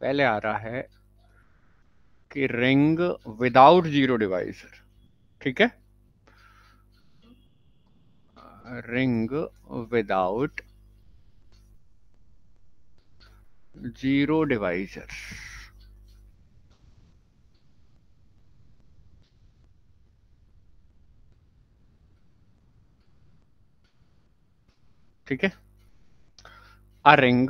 पहले आ रहा है कि रिंग विदाउट जीरो डिवाइजर, ठीक है, रिंग विदाउट जीरो डिवाइजर, ठीक है, a ring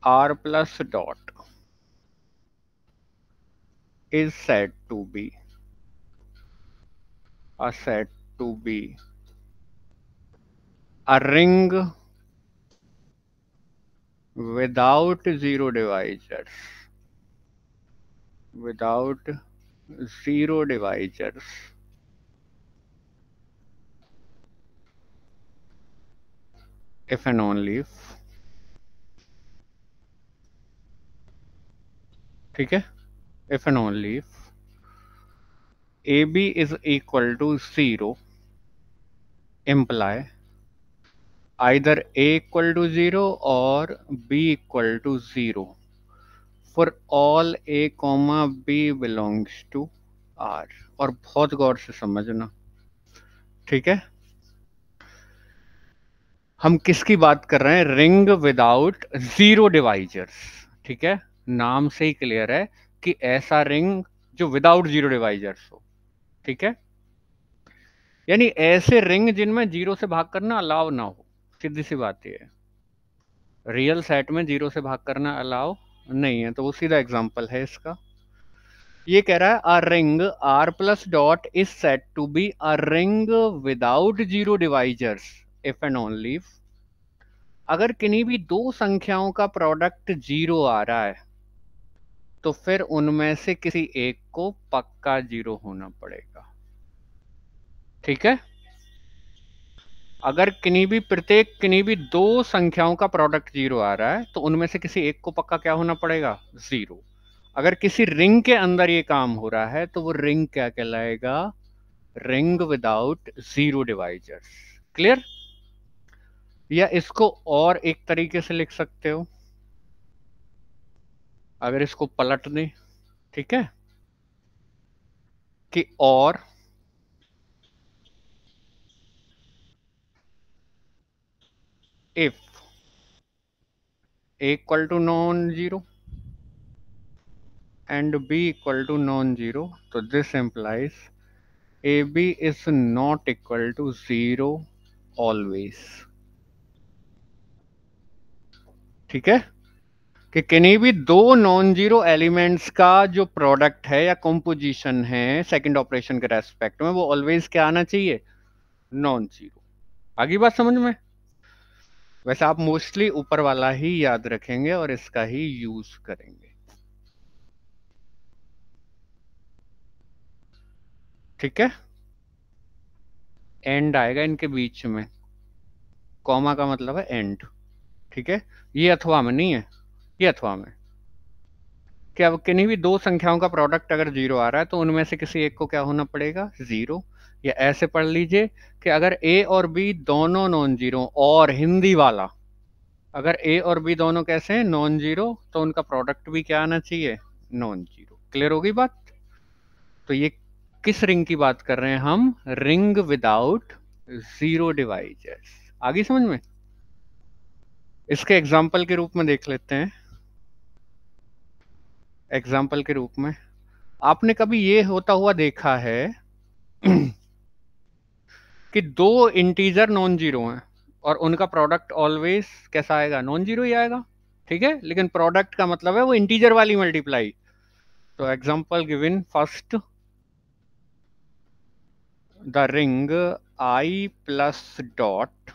r plus dot is said to be a ring without zero divisors, without zero divisors if and only if, ठीक है, if and only if AB is equal to 0 imply either A equal to 0 or B equal to 0 for all A comma B belongs to R। और बहुत गौर से समझना, ठीक है, हम किसकी बात कर रहे हैं, रिंग विदाउट जीरो डिवाइजर्स, ठीक है, नाम से ही क्लियर है कि ऐसा रिंग जो विदाउट जीरो डिवाइजर्स हो, ठीक है, यानी ऐसे रिंग जिनमें जीरो से भाग करना अलाउ ना हो, सीधी सी बात ये है, रियल सेट में जीरो से भाग करना अलाउ नहीं है, तो वो सीधा एग्जांपल है इसका। ये कह रहा है a ring r plus dot is set to be a ring without zero divisors if and only अगर किन्हीं भी दो संख्याओं का प्रोडक्ट जीरो आ रहा है तो फिर उनमें से किसी एक को पक्का जीरो होना पड़ेगा, ठीक है, अगर किन्हीं भी दो संख्याओं का प्रोडक्ट जीरो आ रहा है तो उनमें से किसी एक को पक्का क्या होना पड़ेगा, जीरो। अगर किसी रिंग के अंदर ये काम हो रहा है तो वो रिंग क्या कहलाएगा, ring without zero divisors. Clear? या इसको और एक तरीके से लिख सकते हो, अगर इसको पलट दें, ठीक है, कि और if a equal to non-zero and b equal to non-zero, so this implies AB is not equal to zero always, ठीक है, कि किन्हीं भी दो नॉन जीरो एलिमेंट्स का जो प्रोडक्ट है या कॉम्पोजिशन है सेकंड ऑपरेशन के रेस्पेक्ट में वो ऑलवेज क्या आना चाहिए, नॉन जीरो। आगे बात समझ में? वैसे आप मोस्टली ऊपर वाला ही याद रखेंगे और इसका ही यूज करेंगे, ठीक है, एंड आएगा इनके बीच में, कॉमा का मतलब है एंड, ठीक है, ये अथवा में नहीं है, ये अथवा में, कि अब किन्हीं भी दो संख्याओं का प्रोडक्ट अगर जीरो आ रहा है तो उनमें से किसी एक को क्या होना पड़ेगा, जीरो। या ऐसे पढ़ लीजिए कि अगर ए और बी दोनों नॉन जीरो, और हिंदी वाला, अगर ए और बी दोनों कैसे हैं, नॉन जीरो, तो उनका प्रोडक्ट भी क्या आना चाहिए, नॉन जीरो। क्लियर होगी बात? तो ये किस रिंग की बात कर रहे हैं हम, रिंग विदाउट जीरो डिवाइजर्स। आगे समझ में? इसके एग्जाम्पल के रूप में देख लेते हैं। एग्जाम्पल के रूप में आपने कभी ये होता हुआ देखा है कि दो इंटीजर नॉन जीरो हैं और उनका प्रोडक्ट ऑलवेज कैसा आएगा, नॉन जीरो ही आएगा, ठीक है, लेकिन प्रोडक्ट का मतलब है वो इंटीजर वाली मल्टीप्लाई। तो example given first, the ring I plus dot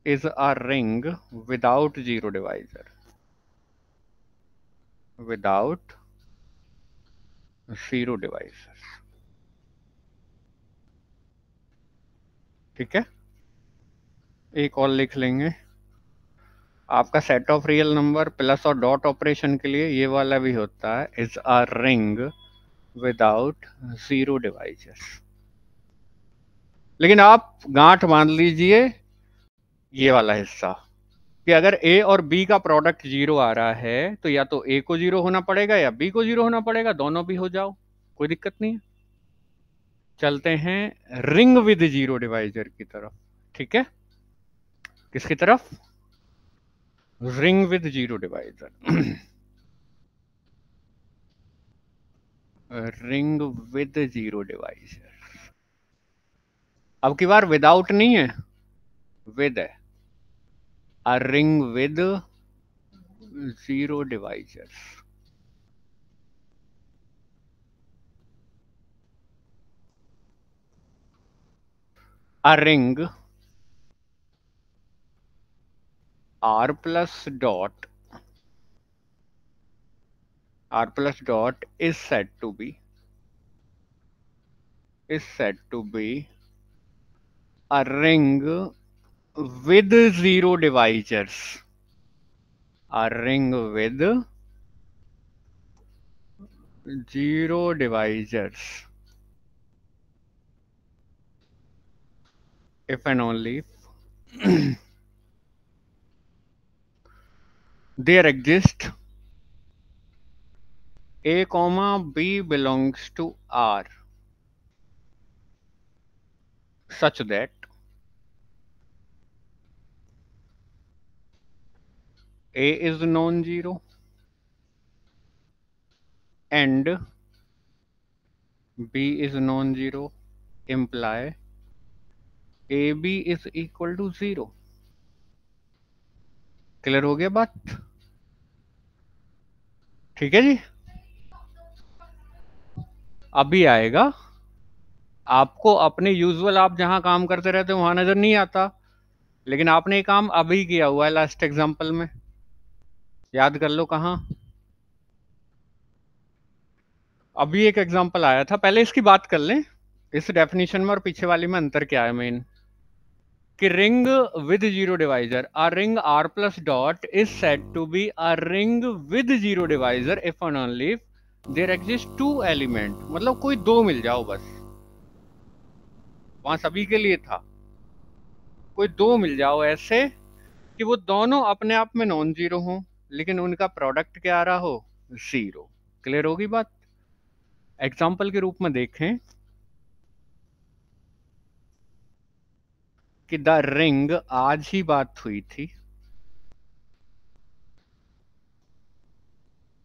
is a ring without zero divisor, without zero divisor, ठीक है। एक और लिख लेंगे, आपका set of real number plus और डॉट ऑपरेशन के लिए ये वाला भी होता है, is a ring without zero divisors. लेकिन आप गांठ बांध लीजिए ये वाला हिस्सा कि अगर ए और बी का प्रोडक्ट 0 आ रहा है तो या तो ए को 0 होना पड़ेगा या बी को 0 होना पड़ेगा, दोनों भी हो जाओ, कोई दिक्कत नहीं है। चलते हैं रिंग विद 0 डिवाइजर की तरफ। ठीक है, किसकी तरफ? Ring with 0 divisor. Ring with 0 divisor. अब की बार विदाउट नहीं है, विद है। A ring with 0 divisor. A ring r plus dot is said to be a ring with 0 divisors. A ring with 0 divisors if and only if there exists a comma b belongs to R such that a is non-zero and b is non-zero, imply ab is equal to 0. Clear हो गया बात? ठीक है जी, अभी आएगा। आपको अपने usual आप जहां काम करते रहते हो वहां नजर नहीं आता, लेकिन आपने ये काम अभी किया हुआ है लास्ट एग्जांपल में। याद कर लो कहां। अभी एक एग्जांपल आया था, पहले इसकी बात कर लें, इस डेफिनेशन में और पीछे वाली में अंतर क्या है मेन। कि ring with 0 divisor, a ring r plus dot is said to be a ring with 0 divisor if and only if there exist 2 element. मतलब कोई 2 मिल जाओ बस, वहां सभी के लिए था, कोई 2 मिल जाओ ऐसे कि वो दोनों अपने आप में नॉन जीरो हो लेकिन उनका प्रोडक्ट क्या आ रहा हो, 0। क्लियर होगी बात? एग्जाम्पल के रूप में देखें कि द रिंग, आज ही बात हुई थी,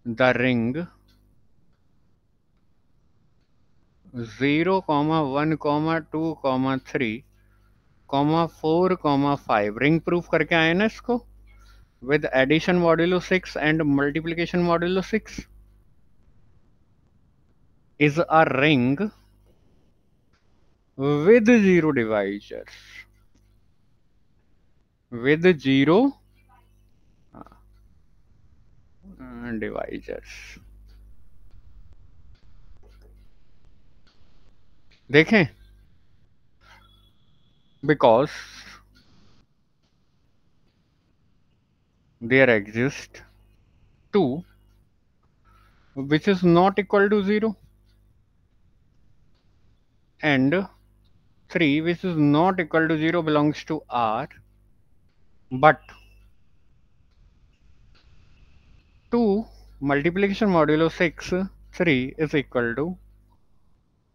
द रिंग 0, 1, 2, 3, 4, 5 रिंग प्रूफ करके आए ना इसको, with addition modulo 6 and multiplication modulo 6 is a ring with 0 divisors, with 0 divisors। देखें, because there exist 2 which is not equal to 0 and 3 which is not equal to 0 belongs to R, but 2 multiplication modulo 6 3 is equal to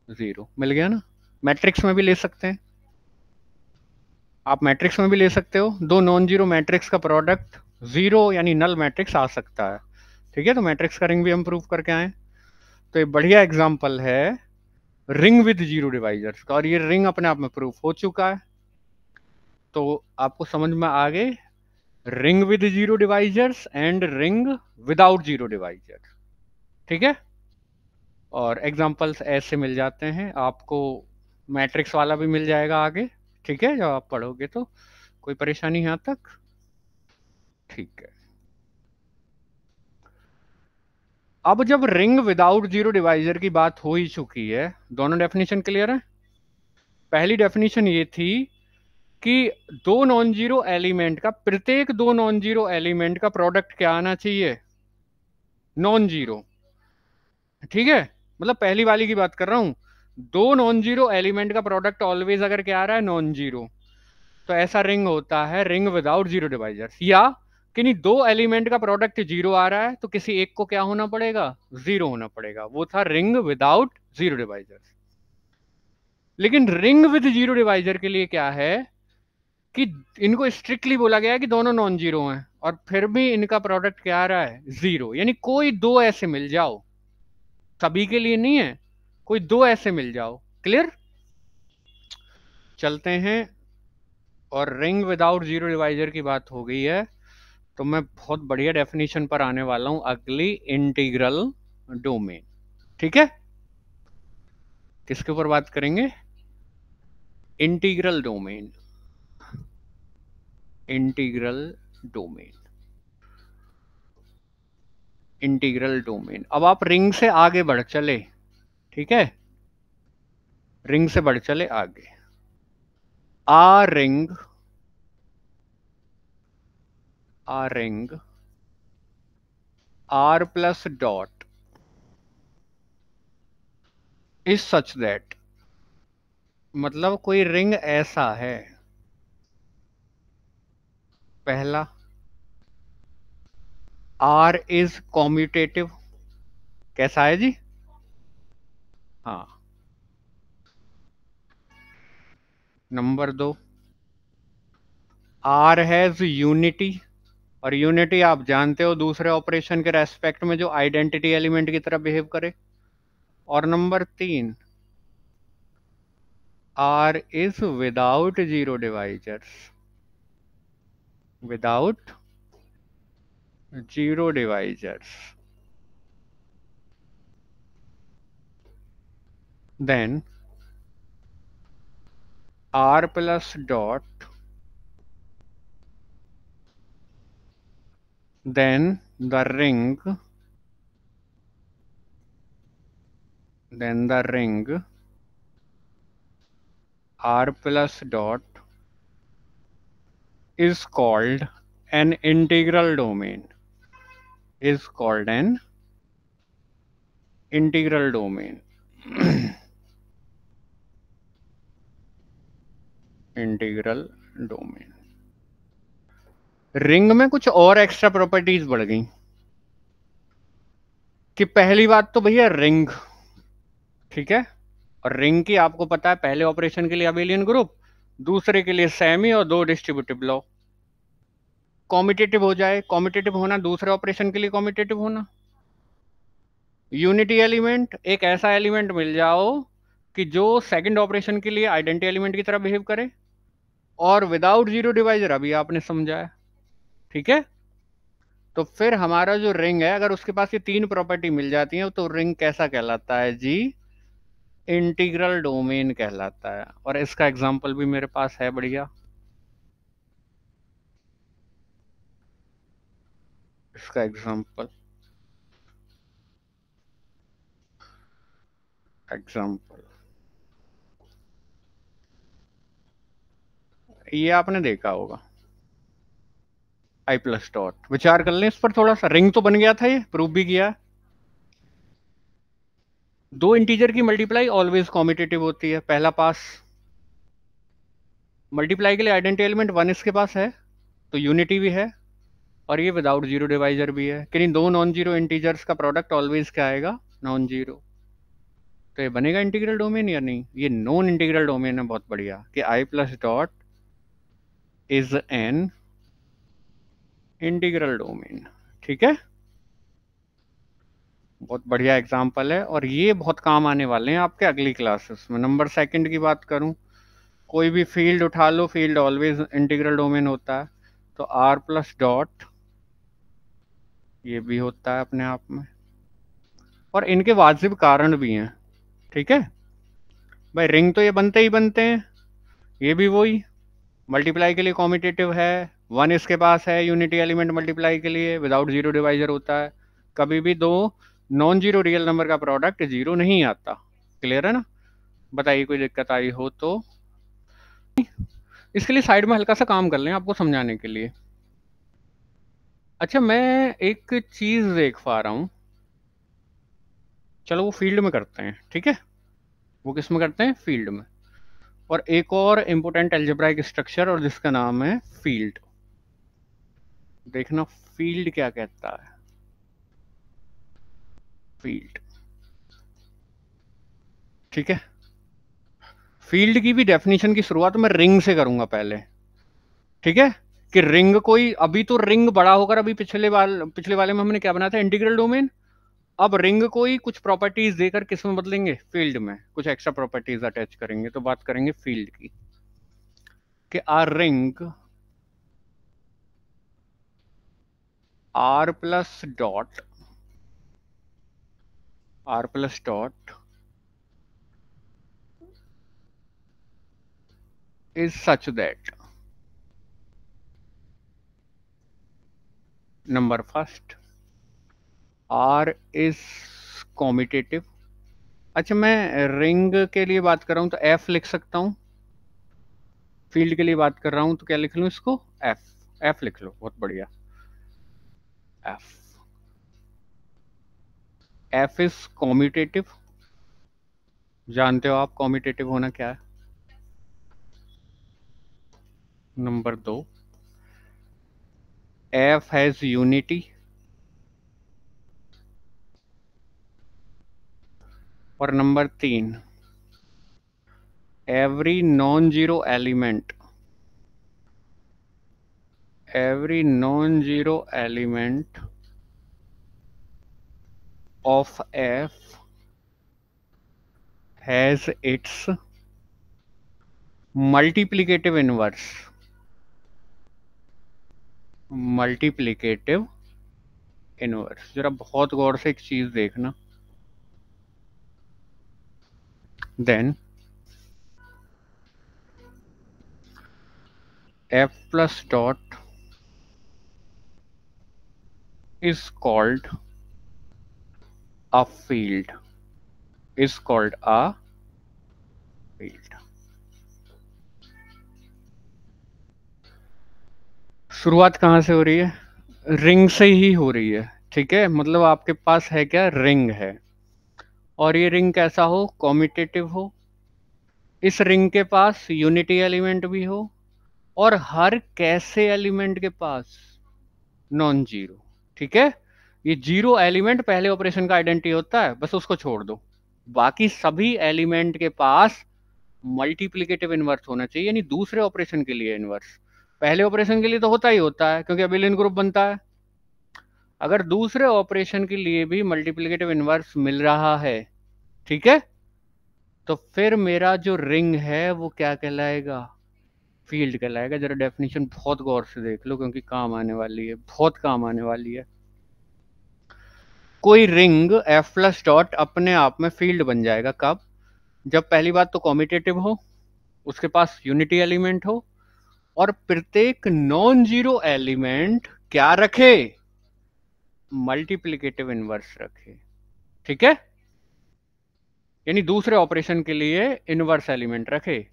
0। मिल गया ना? Matrix में भी ले सकते हैं आप, matrix में भी ले सकते हो, दो नॉन जीरो मैट्रिक्स का प्रोडक्ट 0 यानी नल मैट्रिक्स आ सकता है। ठीक है, तो मैट्रिक्स का रिंग भी हम प्रूव करके आए। तो ये बढ़िया एग्जांपल है रिंग विद 0 डिवाइजर्स का, और ये रिंग अपने आप में प्रूफ हो चुका है। तो आपको समझ में आ गए ring with 0 divisors and ring without 0 divisor. ठीक है, और एग्जांपल्स ऐसे मिल जाते हैं आपको, मैट्रिक्स वाला भी मिल जाएगा आगे। ठीक है, जब आप पढ़ोगे तो। कोई परेशानी यहाँ तक? ठीक है, अब जब रिंग विदाउट 0 डिवाइजर की बात हो ही चुकी है, दोनों डेफिनेशन क्लियर है। पहली डेफिनेशन ये थी कि दो नॉन जीरो एलिमेंट का, प्रत्येक दो नॉन जीरो एलिमेंट का प्रोडक्ट क्या आना चाहिए, नॉन जीरो। ठीक है, मतलब पहली वाली की बात कर रहा हूं, दो नॉन जीरो एलिमेंट का प्रोडक्ट ऑलवेज अगर क्या आ रहा है, नॉन जीरो, तो ऐसा रिंग होता है रिंग विदाउट जीरो डिवाइजर्स। या कि नहीं, दो एलिमेंट का प्रोडक्ट जीरो आ रहा है तो किसी एक को क्या होना पड़ेगा, जीरो होना पड़ेगा, वो था रिंग विदाउट जीरो डिवाइजर्स। लेकिन रिंग विद जीरो डिवाइजर के लिए क्या है कि इनको स्ट्रिक्टली बोला गया है कि दोनों नॉन जीरो हैं, और फिर भी इनका प्रोडक्ट क्या आ रहा है, जीरो। यानी कोई दो ऐसे मिल जाओ, सभी के लिए नहीं है, कोई दो ऐसे मिल जाओ। क्लियर? चलते हैं। और रिंग विदाउट जीरो डिवाइजर की बात हो गई है, तो मैं बहुत बढ़िया डेफिनेशन पर आने वाला हूं अगली, इंटीग्रल डोमेन। ठीक है, किसके ऊपर बात करेंगे, integral domain. Integral domain, integral domain. अब आप रिंग से आगे बढ़ चले, ठीक है, रिंग से बढ़ चले आगे। A ring R plus dot is such that, मतलब कोई रिंग ऐसा है, पहला आर इज कॉम्यूटेटिव। कैसा है जी? हाँ। नंबर दो, आर हैज यूनिटी, और यूनिटी आप जानते हो दूसरे ऑपरेशन के रेस्पेक्ट में जो आइडेंटिटी एलिमेंट की तरह बिहेव करे। और नंबर तीन, R is without zero divisors, without zero divisors. Then R plus dot, then the ring, then the ring R plus dot is called an integral domain, is called an integral domain. Integral domain. Ring में कुछ और extra properties बढ़ गई कि पहली बात तो भैया रिंग, ठीक है, और रिंग की आपको पता है पहले ऑपरेशन के लिए अबेलियन ग्रुप, दूसरे के लिए सेमी, और दो डिस्ट्रीब्यूटिव लॉ। कॉम्यूटेटिव हो जाए, कॉम्यूटेटिव होना दूसरे ऑपरेशन के लिए कॉम्यूटेटिव होना। यूनिटी एलिमेंट, एक ऐसा एलिमेंट मिल जाओ कि जो सेकंड ऑपरेशन के लिए आइडेंटिटी एलिमेंट की तरह बिहेव करे, और विदाउट जीरो डिवाइजर, अभी आपने समझा है, ठीक है। तो फिर हमारा जो रिंग है, अगर उसके पास ये तीन प्रॉपर्टी मिल जाती है, तो रिंग कैसा कहलाता है जी, इंटीग्रल डोमेन कहलाता है। और इसका एग्जांपल भी मेरे पास है बढ़िया, इसका एग्जांपल, ये आपने देखा होगा, आई प्लस डॉट। विचार कर लें इस पर थोड़ा सा, रिंग तो बन गया था, ये प्रूव भी किया। दो इंटीजर की मल्टीप्लाई ऑलवेज कॉम्यूटेटिव होती है, पहला पास। मल्टीप्लाई के लिए आइडेंटिटी एलिमेंट वन इसके पास है, तो यूनिटी भी है, और ये विदाउट जीरो डिवाइजर भी है, कि दो नॉन जीरो इंटीजर्स का प्रोडक्ट ऑलवेज क्या आएगा, नॉन जीरो। तो ये बनेगा इंटीग्रल डोमेन या नहीं? ये नॉन इंटीग्रल डोमेन है, बहुत बढ़िया, कि I plus dot is an integral domain. ठीक है, बहुत बढ़िया एग्जाम्पल है, और ये बहुत काम आने वाले हैं आपके अगली क्लासेस में। नंबर सेकंड की बात करूं, कोई भी फील्ड उठा लो, फील्ड ऑलवेज इंटीग्रल डोमेन होता है, तो आर प्लस डॉट ये भी होता है अपने आप में, और इनके वाजिब कारण भी हैं। ठीक है भाई, रिंग तो ये बनते ही बनते हैं, ये भी वही मल्टीप्लाई के लिए कॉम्यूटेटिव है, वन इसके पास है यूनिटी एलिमेंट मल्टीप्लाई के लिए, विदाउट जीरो डिवाइजर होता है, कभी भी दो नॉन जीरो रियल नंबर का प्रोडक्ट जीरो नहीं आता। क्लियर है ना? बताइए कोई दिक्कत आई हो तो। इसके लिए साइड में हल्का सा काम कर लें आपको समझाने के लिए। अच्छा, मैं एक चीज देख पा रहा हूं, चलो वो फील्ड में करते हैं, ठीक है। वो किस में करते हैं? फील्ड में। और एक और इंपॉर्टेंट अलजेब्राइक स्ट्रक्चर और जिसका नाम है फील्ड। देखना फील्ड क्या कहता है। फील्ड, ठीक है। फील्ड की भी डेफिनेशन की शुरुआत मैं रिंग से करूंगा पहले, ठीक है। कि रिंग कोई, अभी तो रिंग बड़ा होकर, अभी पिछले वाले में हमने क्या बनाया था? Integral domain. अब रिंग कोई कुछ प्रॉपर्टीज देकर किस में बदलेंगे? फील्ड में कुछ एक्स्ट्रा प्रॉपर्टीज अटैच करेंगे। तो बात करेंगे फील्ड की, कि R ring R plus dot is such that number first R is commutative। अच्छा, मैं रिंग के लिए बात कर रहा हूं तो F लिख सकता हूं। फील्ड के लिए बात कर रहा हूं तो क्या लिख लूं इसको? F लिख लो, बहुत बढ़िया। F is commutative. जानते हो आप कॉम्यूटेटिव होना क्या है? Number 2, F has unity. और number 3, every non-zero element of F has its multiplicative inverse। जरा बहुत गौर से एक चीज देखना। Then F plus dot is called a field। शुरुआत कहाँ से हो रही है? रिंग से ही हो रही है, ठीक है। मतलब आपके पास है क्या? रिंग है, और ये रिंग कैसा हो? कॉम्यूटेटिव हो। इस रिंग के पास यूनिटी एलिमेंट भी हो, और हर कैसे एलिमेंट के पास नॉन जीरो, ठीक है। ये जीरो एलिमेंट पहले ऑपरेशन का आइडेंटिटी होता है, बस उसको छोड़ दो। बाकी सभी एलिमेंट के पास मल्टीप्लिकेटिव इनवर्स होना चाहिए, यानी दूसरे ऑपरेशन के लिए इनवर्स। पहले ऑपरेशन के लिए तो होता ही होता है, क्योंकि अबिलियन ग्रुप बनता है। अगर दूसरे ऑपरेशन के लिए भी मल्टीप्लिकेटिव इनवर्स मिल रहा है, ठीक है, तो फिर मेरा जो रिंग है वो क्या कहलाएगा? फील्ड कहलाएगा। जरा डेफिनेशन बहुत गौर से देख लो, क्योंकि काम आने वाली है, बहुत काम आने वाली है। कोई रिंग F प्लस डॉट अपने आप में फील्ड बन जाएगा कब? जब पहली बात तो कॉम्यूटेटिव हो, उसके पास यूनिटी एलिमेंट हो, और प्रत्येक नॉन जीरो एलिमेंट क्या रखे? मल्टीप्लिकेटिव इनवर्स रखे, ठीक है। यानी दूसरे ऑपरेशन के लिए इनवर्स एलिमेंट रखे,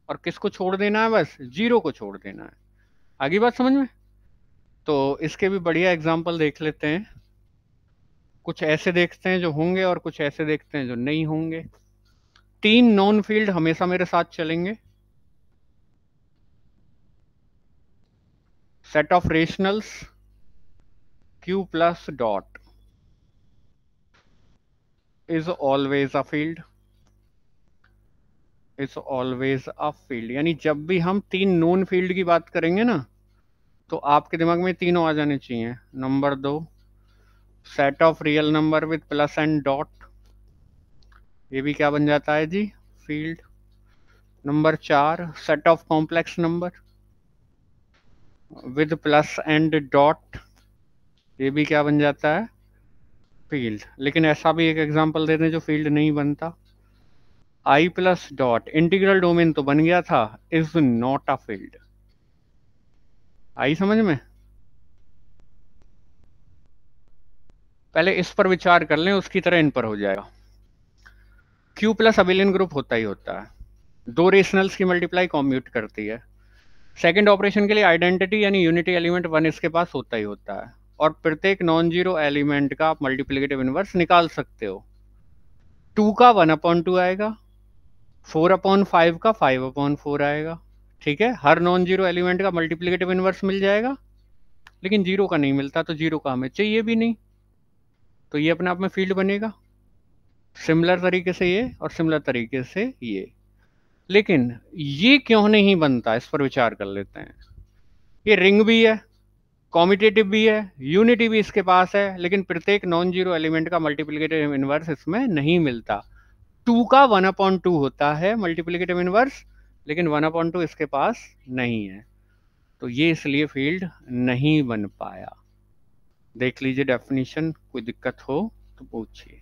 और किसको छोड़ देना है? बस जीरो को छोड़ देना है। आगे बात समझ में? तो इसके भी बढ़िया एग्जांपल देख लेते हैं। कुछ ऐसे देखते हैं जो होंगे, और कुछ ऐसे देखते हैं जो नहीं होंगे। 3 नॉन फील्ड हमेशा मेरे साथ चलेंगे। Set of rationals Q plus dot is always a field. यानी जब भी हम 3 नॉन फील्ड की बात करेंगे ना, तो आपके दिमाग में तीनों आ जाने चाहिए। Number 2, set of real number with plus and dot, ये भी क्या बन जाता है जी? Field. Number 4, set of complex number with plus and dot, ये भी क्या बन जाता है? फील्ड। लेकिन ऐसा भी एक एग्जांपल दे दें जो फील्ड नहीं बनता। I plus dot, integral domain तो बन गया था, इज नॉट अ फील्ड। आई समझ में? पहले इस पर विचार कर लें, उसकी तरह इन पर हो जाएगा। Q प्लस अबिलियन ग्रुप होता ही होता है, 2 रेशनल्स की मल्टीप्लाई कॉम्यूट करती है। सेकंड ऑपरेशन के लिए आइडेंटिटी यानी यूनिटी एलिमेंट 1 इसके पास होता ही होता है, और प्रत्येक नॉन जीरो एलिमेंट का आप मल्टीप्लिकेटिव इनवर्स निकाल सकते हो। 2 का 1/2 आएगा, 4/5 का 5/4 आएगा, ठीक है। हर नॉन जीरो एलिमेंट का मल्टीप्लिकेटिव इनवर्स मिल जाएगा, लेकिन जीरो का नहीं मिलता, तो जीरो का हमें चाहिए भी नहीं, तो ये अपने आप में फील्ड बनेगा। सिमिलर तरीके से ये और सिमिलर तरीके से ये, लेकिन ये क्यों नहीं बनता, इस पर विचार कर लेते हैं। ये रिंग भी है, कॉम्यूटेटिव भी है, यूनिटी भी इसके पास है, लेकिन प्रत्येक नॉन जीरो एलिमेंट का मल्टीप्लिकेटिव इनवर्स इसमें नहीं मिलता। 2 का 1/2 होता है मल्टीप्लिकेटिव इनवर्स, लेकिन 1/2 इसके पास नहीं है, तो ये इसलिए फील्ड नहीं बन पाया। देख लीजिए डेफिनेशन, कोई दिक्कत हो तो पूछिए।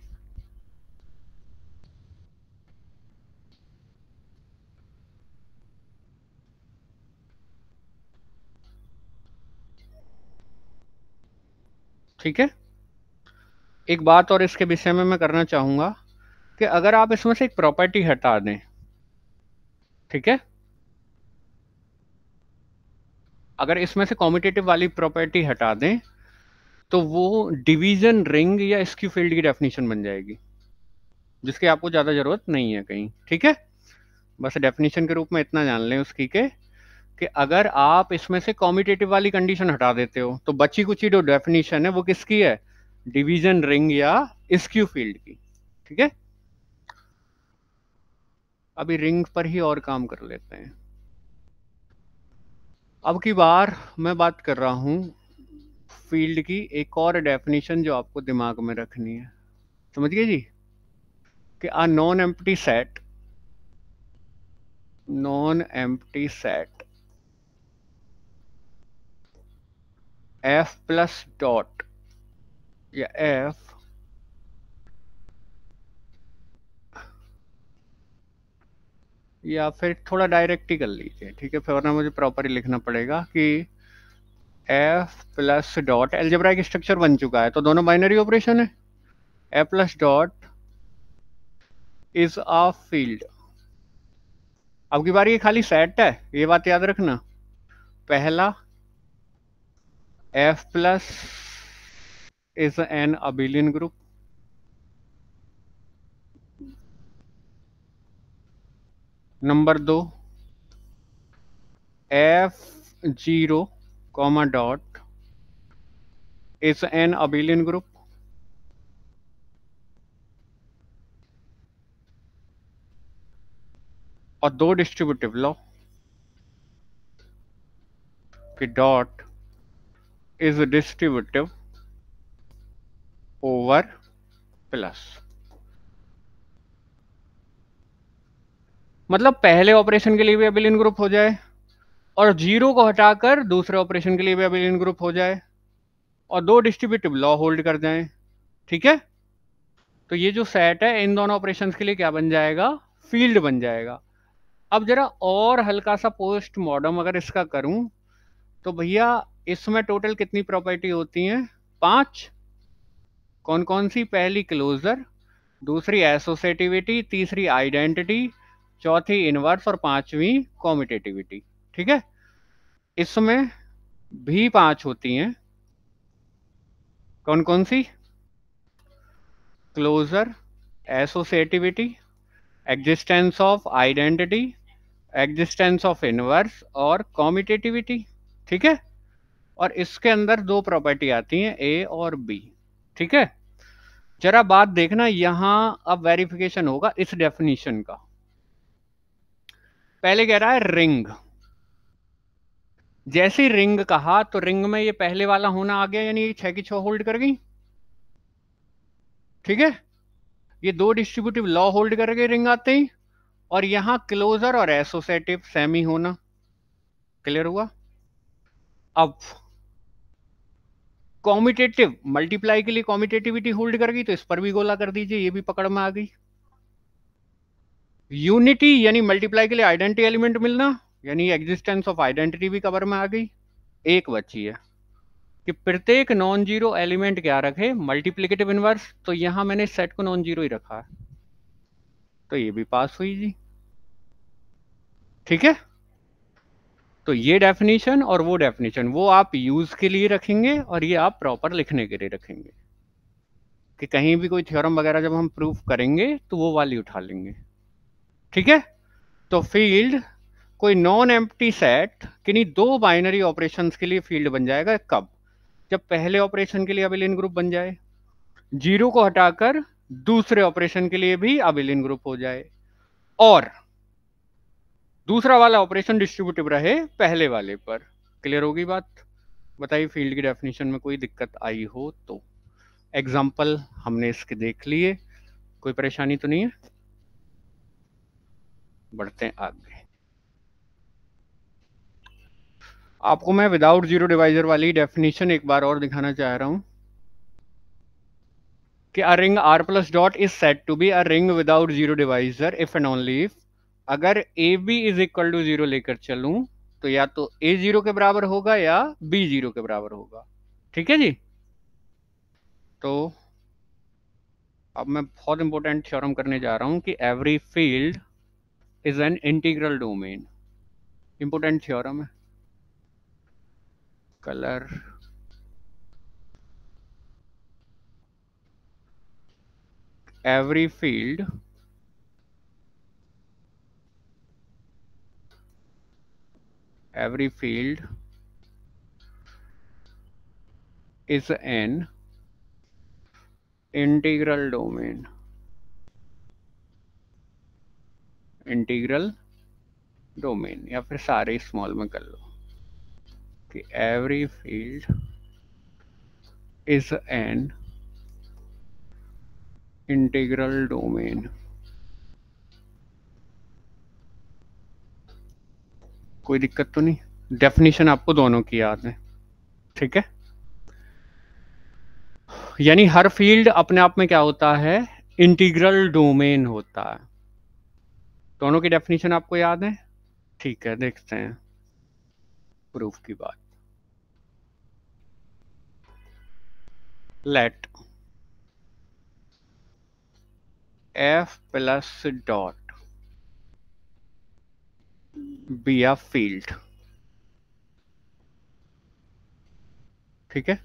ठीक है, एक बात और इसके विषय में मैं करना चाहूंगा कि अगर आप इसमें से एक प्रॉपर्टी हटा दें, ठीक है, अगर इसमें से कॉम्यूटेटिव वाली प्रॉपर्टी हटा दें तो वो डिवीजन रिंग या स्क्यू फील्ड की डेफिनेशन बन जाएगी, जिसकी आपको ज़्यादा ज़रूरत नहीं है कहीं। ठीक है, बस डेफिनेशन के रूप में इतना जान लें उसकी के कि अगर आप इसमें से कॉम्यूटेटिव वाली कंडीशन हटा देते हो तो बची कुछ जो डेफिनेशन है वो किसकी है, डिवीजन रिंग या स्क्यू फील्ड की। ठीक है, अभी रिंग पर ही और काम कर लेते हैं। अब की बार मैं बात कर रहा हूं फील्ड की एक और डेफिनेशन जो आपको दिमाग में रखनी है, समझिए जी, कि a non-empty set f plus dot या f या फिर थोड़ा डायरेक्ट ही कर लीजिए, ठीक है, फिर ना मुझे प्रॉपरली लिखना पड़ेगा कि f plus dot, algebraic structure बन चुका है तो दोनों बाइनरी ऑपरेशन है, f plus dot is a field. अब की बार ये खाली सेट है, ये बात याद रखना। पहला f plus is an abelian group, number 2 f0 comma dot is N abelian group, और 2 डिस्ट्रीब्यूटिव लॉ कि dot is distributive over plus. मतलब पहले ऑपरेशन के लिए भी अबिलियन ग्रुप हो जाए और जीरो को हटाकर दूसरे ऑपरेशन के लिए भी अबिलियन ग्रुप हो जाए और 2 डिस्ट्रीब्यूटिव लॉ होल्ड कर जाएं। ठीक है, तो ये जो सेट है इन दोनों ऑपरेशन के लिए क्या बन जाएगा, फील्ड बन जाएगा। अब जरा और हल्का सा पोस्ट मॉर्टम अगर इसका करूं तो भैया इसमें टोटल कितनी प्रॉपर्टी होती हैं, 5। कौन कौन सी, पहली क्लोजर, दूसरी एसोसिएटिविटी, तीसरी आइडेंटिटी, चौथी इनवर्स और पांचवी कॉम्यूटेटिविटी। ठीक है, इसमें भी 5 होती हैं। कौन कौन सी, closure, associativity, existence of identity, existence of inverse और कॉम्यूटेटिविटी। ठीक है, और इसके अंदर 2 प्रॉपर्टी आती हैं, ए और बी। ठीक है, जरा बात देखना, यहां अब वेरिफिकेशन होगा इस डेफिनेशन का। पहले कह रहा है रिंग, जैसे रिंग कहा तो रिंग में ये पहले वाला होना आ गया, यानी ये 6 की 6 होल्ड कर गई। ठीक है, ये 2 डिस्ट्रीब्यूटिव लॉ होल्ड कर गए रिंग आते ही, और यहां क्लोजर और एसोसिएटिव सेमी होना। क्लियर हुआ। अब कॉम्यूटेटिव मल्टीप्लाई के लिए कॉम्यूटेटिविटी होल्ड कर गई, तो इस पर भी गोला कर दीजिए, ये भी पकड़ में आ गई। यूनिटी यानी मल्टीप्लाई के लिए आइडेंटिटी एलिमेंट मिलना, यानी एग्जिस्टेंस ऑफ आइडेंटिटी भी कवर में आ गई। एक बची है कि प्रत्येक नॉन जीरो एलिमेंट क्या रखे, मल्टीप्लिकेटिव इनवर्स, तो यहां मैंने सेट को नॉन जीरो ही रखा है, तो ये भी पास हुई जी। ठीक है, तो ये डेफिनेशन और वो डेफिनेशन वो आप यूज के लिए रखेंगे और ये आप प्रॉपर लिखने के लिए रखेंगे कि कहीं भी कोई थ्योरम वगैरह जब हम प्रूफ करेंगे तो वो वाली उठा लेंगे। ठीक है। तो फील्ड कोई नॉन एम्प्टी सेट किन्हीं दो बाइनरी ऑपरेशंस के लिए फील्ड बन जाएगा कब? जब पहले ऑपरेशन के लिए अबिलियन ग्रुप बन जाए, जीरो को हटाकर दूसरे ऑपरेशन के लिए भी अबिलियन ग्रुप हो जाए, और दूसरा वाला ऑपरेशन डिस्ट्रीब्यूटिव रहे पहले वाले पर। क्लियर होगी बात? बताइए फील्ड की डेफिनेशन में कोई दिक्कत आई हो तो। एग्जाम्पल हमने इसके देख लिए, कोई परेशानी तो नहीं है? बढ़ते हैं आगे। आपको मैं विदाउट जीरो डिवाइजर वाली डेफिनेशन एक बार और दिखाना चाह रहा हूं कि a ring R plus dot is set to be a ring without zero divisor if and only if, अगर A B is equal to zero लेकर चलूं तो या तो ए जीरो के बराबर होगा या बी जीरो के बराबर होगा। ठीक है जी। तो अब मैं बहुत इंपॉर्टेंट थ्योरम करने जा रहा हूं कि every field is an integral domain. Important theorem है। Colour every field is an integral domain। Integral domain, या फिर सारे स्मॉल में कर लो कि every field is an integral domain. कोई दिक्कत तो नहीं? डेफिनेशन आपको दोनों की याद है? ठीक है। यानी हर फील्ड अपने आप में क्या होता है? इंटीग्रल डोमेन होता है। दोनों की डेफिनेशन आपको याद है? ठीक है, देखते हैं प्रूफ की बात। Let F plus dot be a field. ठीक है।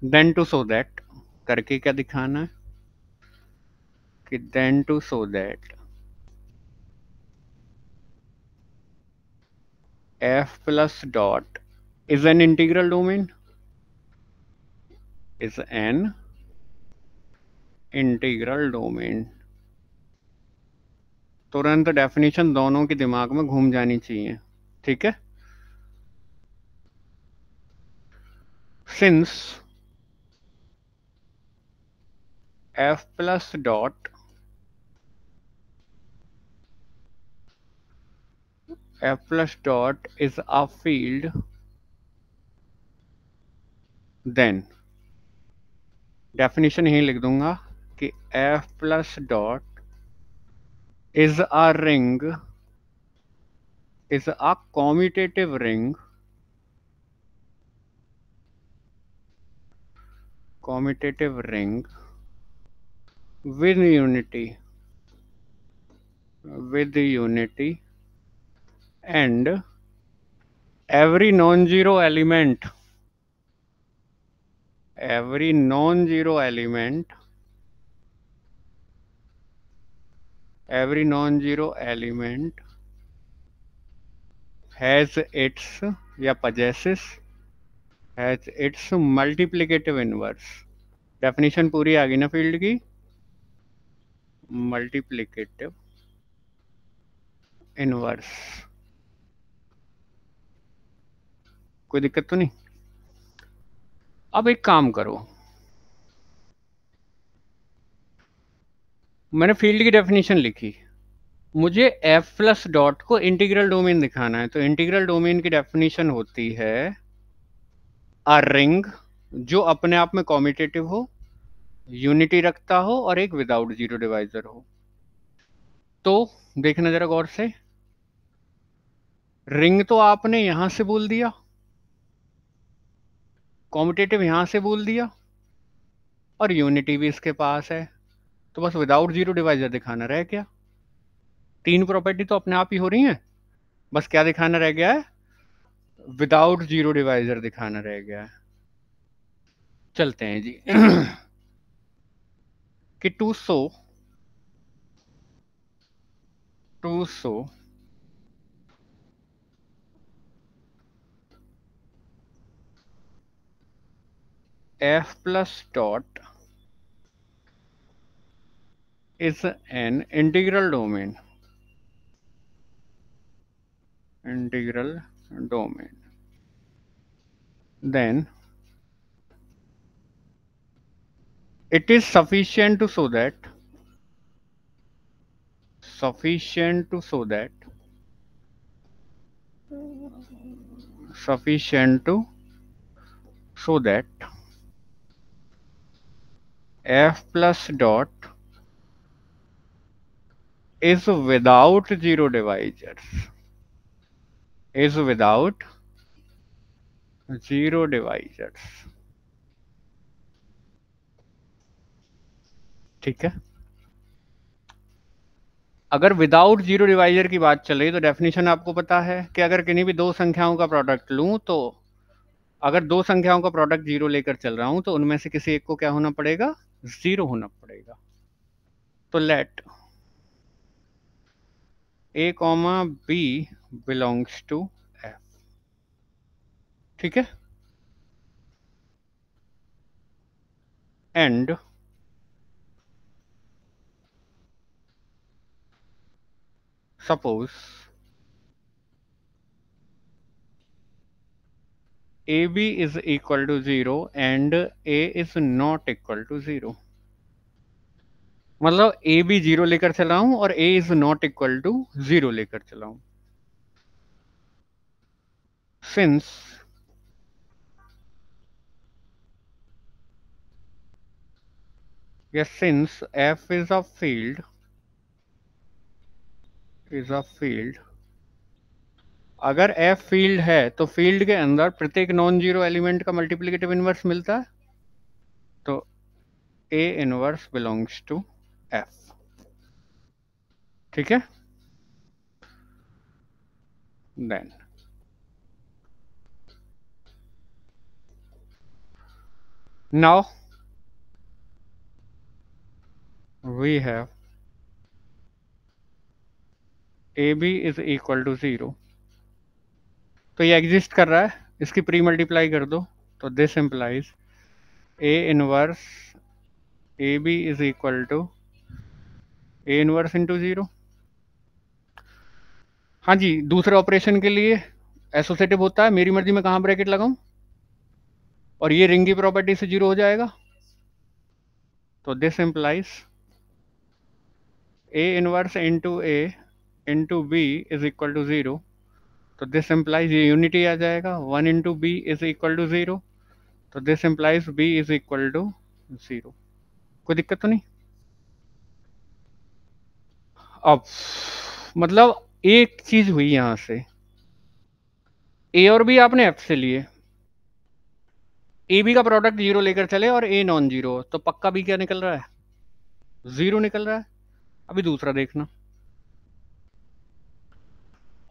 देन टू शो दैट, करके क्या दिखाना है कि then to show that F plus dot is an integral domain, is an integral domain. तुरंत डेफिनेशन दोनों के दिमाग में घूम जानी चाहिए। ठीक है। Since F plus dot is a field, then definition यही लिख दूंगा कि F plus dot is a ring, is a commutative ring, with unity, and every non-zero element has its या has its multiplicative inverse। Definition पूरी आ गई ना field की? Multiplicative inverse. कोई दिक्कत तो नहीं? अब एक काम करो, मैंने फील्ड की डेफिनेशन लिखी, मुझे एफ प्लस डॉट को इंटीग्रल डोमेन दिखाना है, तो इंटीग्रल डोमेन की डेफिनेशन होती है अ रिंग जो अपने आप में कॉम्यूटेटिव हो, यूनिटी रखता हो और एक विदाउट जीरो डिवाइजर हो। तो देखना जरा गौर से, रिंग तो आपने यहां से बोल दिया, कॉम्यूटेटिव यहां से बोल दिया, और यूनिटी भी इसके पास है, तो बस विदाउट जीरो डिवाइजर दिखाना रह गया। तीन प्रॉपर्टी तो अपने आप ही हो रही हैं, बस क्या दिखाना रह गया है? विदाउट जीरो डिवाइजर दिखाना रह गया है। चलते हैं जी कि to show to show f plus dot is an integral domain. Then it is sufficient to show that f plus dot is without zero divisors. ठीक है। अगर विदाउट जीरो डिवाइजर की बात चले तो डेफिनेशन आपको पता है कि अगर किन्हीं भी दो संख्याओं का प्रोडक्ट लूं तो अगर दो संख्याओं का प्रोडक्ट जीरो लेकर चल रहा हूं तो उनमें से किसी एक को क्या होना पड़ेगा, जीरो होना पड़ेगा। तो let a comma b belongs to f, ठीक है। And suppose ab is equal to 0 and a is not equal to 0, मतलब ए बी जीरो लेकर चला हूं और A is not equal to zero लेकर चला हूं। Since f is a field अगर f फील्ड है तो फील्ड के अंदर प्रत्येक नॉन जीरो एलिमेंट का मल्टीप्लिकेटिव इनवर्स मिलता है, तो a inverse belongs to f, ठीक है। Then now we have ab is equal to 0, तो ये एग्जिस्ट कर रहा है, इसकी प्री मल्टीप्लाई कर दो, तो this implies a inverse ab is equal to a inverse into 0। हाँ जी, दूसरे ऑपरेशन के लिए एसोसिएटिव होता है, मेरी मर्जी में कहाँ ब्रैकेट लगाऊं, और ये रिंग की प्रॉपर्टी से जीरो हो जाएगा, तो this implies a inverse into a into B is equal to 0, तो दिस इंप्लाइज ये यूनिटी आ जाएगा, 1 into B is equal to 0, तो this implies b is equal to 0। कोई दिक्कत तो नहीं? अब मतलब एक चीज हुई यहां से, a और b आपने f से लिए, ए बी का प्रोडक्ट जीरो लेकर चले और ए नॉन जीरो, तो पक्का बी क्या निकल रहा है, जीरो निकल रहा है। अभी दूसरा देखना,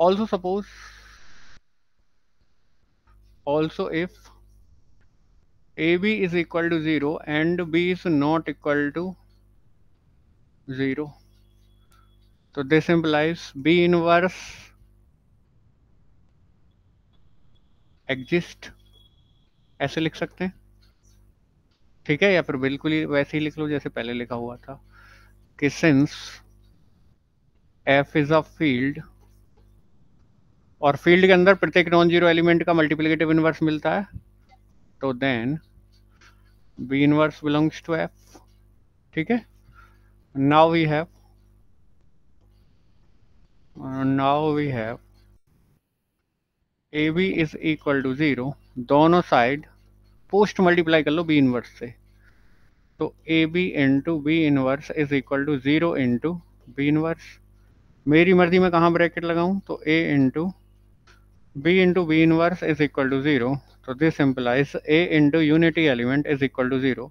also suppose if A B is equal to 0 and B is not equal to 0, तो this implies B inverse exist, ऐसे लिख सकते हैं, ठीक है। या फिर बिल्कुल ही वैसे ही लिख लो जैसे पहले लिखा हुआ था कि since f is a field, और फील्ड के अंदर प्रत्येक नॉन जीरो एलिमेंट का मल्टीप्लिकेटिव इनवर्स मिलता है, तो then b inverse belongs to f, ठीक है। Now we have ab is equal to 0, दोनों साइड पोस्ट मल्टीप्लाई कर लो b इनवर्स से, तो ab into B inverse is equal to 0 into B inverse, मेरी मर्जी में कहाँ ब्रैकेट लगाऊं, तो a into B inverse is equal to 0, तो this implies a into unity element is equal to 0,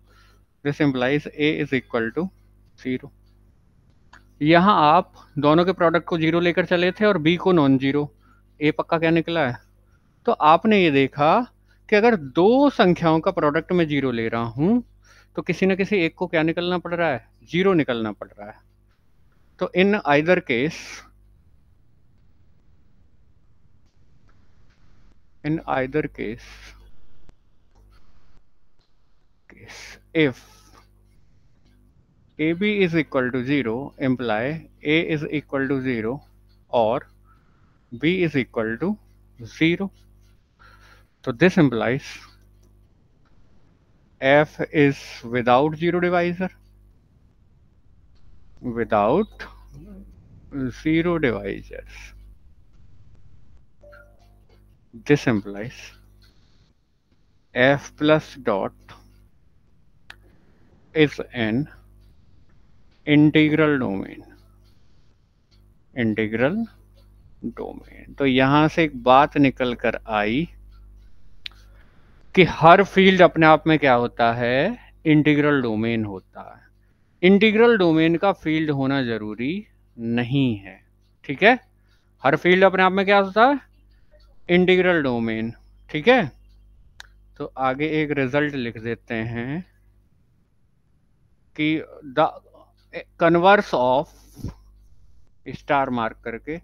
this implies a is equal to 0। यहाँ आप दोनों के प्रोडक्ट को जीरो लेकर चले थे और b को नॉन जीरो, a पक्का क्या निकला है, तो आपने ये देखा कि अगर दो संख्याओं का प्रोडक्ट में जीरो ले रहा हूं तो किसी न किसी एक को क्या निकलना पड़ रहा है, जीरो निकलना पड़ रहा है। तो in either case in either case if AB is equal to 0 imply A is equal to 0 or B is equal to 0. So this implies F is without zero divisor, without zero divisors. This implies F plus dot is an integral domain, integral domain. तो यहां से एक बात निकल कर आई कि हर field अपने आप में क्या होता है, इंटीग्रल डोमेन होता है। इंटीग्रल डोमेन का फील्ड होना जरूरी नहीं है, ठीक है। हर फील्ड अपने आप में क्या होता है, इंटीग्रल डोमेन, ठीक है। तो आगे एक रिजल्ट लिख देते हैं कि the converse of, star mark करके,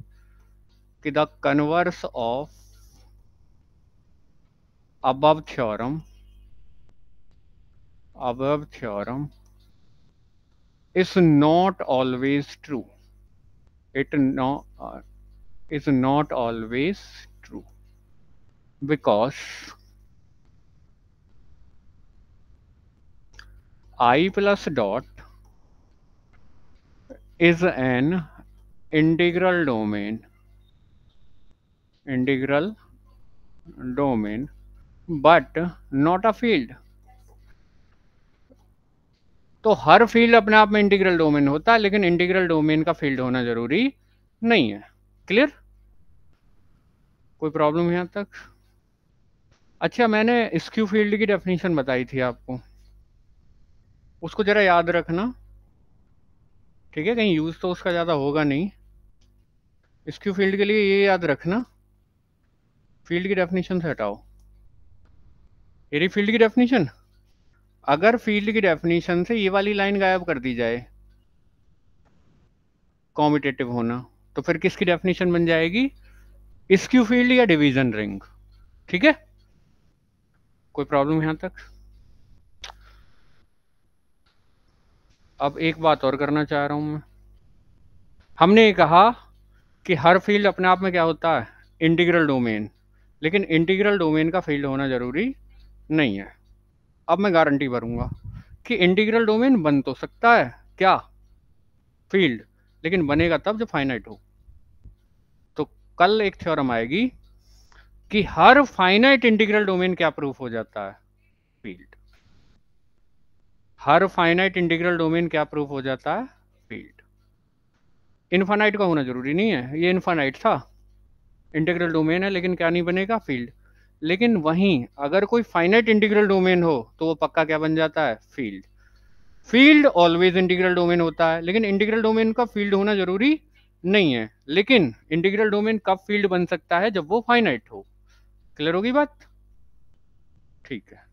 कि the converse of above theorem is not always true. It is not always true because I plus dot is an integral domain, but not a field. तो हर field अपने आप में integral domain होता है, लेकिन integral domain का field होना जरूरी नहीं है। क्लियर? कोई प्रॉब्लम यहां तक? अच्छा, मैंने स्क्यू फील्ड की डेफिनेशन बताई थी आपको, उसको जरा याद रखना, ठीक है। कहीं यूज तो उसका ज्यादा होगा नहीं। स्क्यू फील्ड के लिए ये याद रखना, फील्ड की डेफिनेशन से हटाओ, ये फील्ड की डेफिनेशन। अगर फील्ड की डेफिनेशन से ये वाली लाइन गायब कर दी जाए, कॉम्यूटेटिव होना, तो फिर किसकी डेफिनेशन बन जाएगी, स्क्यू फील्ड या डिवीजन रिंग, ठीक है। कोई प्रॉब्लम यहां तक? अब एक बात और करना चाह रहा हूं मैं। हमने कहा कि हर फील्ड अपने आप में क्या होता है, इंटीग्रल डोमेन, लेकिन इंटीग्रल डोमेन का फील्ड होना जरूरी नहीं है। अब मैं गारंटी भरूंगा कि इंटीग्रल डोमेन बन तो सकता है क्या, फील्ड, लेकिन बनेगा तब जब फाइनाइट हो। तो कल एक थ्योरम आएगी कि हर फाइनाइट इंटीग्रल डोमेन क्या प्रूफ हो जाता है, फील्ड। हर फाइनाइट इंटीग्रल डोमेन क्या प्रूफ हो जाता है, फील्ड। इनफाइनाइट का होना जरूरी नहीं है, ये इनफाइनाइट था, इंटीग्रल डोमेन है, लेकिन क्या नहीं बनेगा, फील्ड। लेकिन वहीं अगर कोई फाइनाइट इंटीग्रल डोमेन हो तो वो पक्का क्या बन जाता है, field. Field always integral domain होता है, लेकिन इंटीग्रल डोमेन का फील्ड होना जरूरी नहीं है। लेकिन इंटीग्रल डोमेन कब फील्ड बन सकता है, जब वो फाइनाइट हो। क्लियर होगी बात? ठीक है।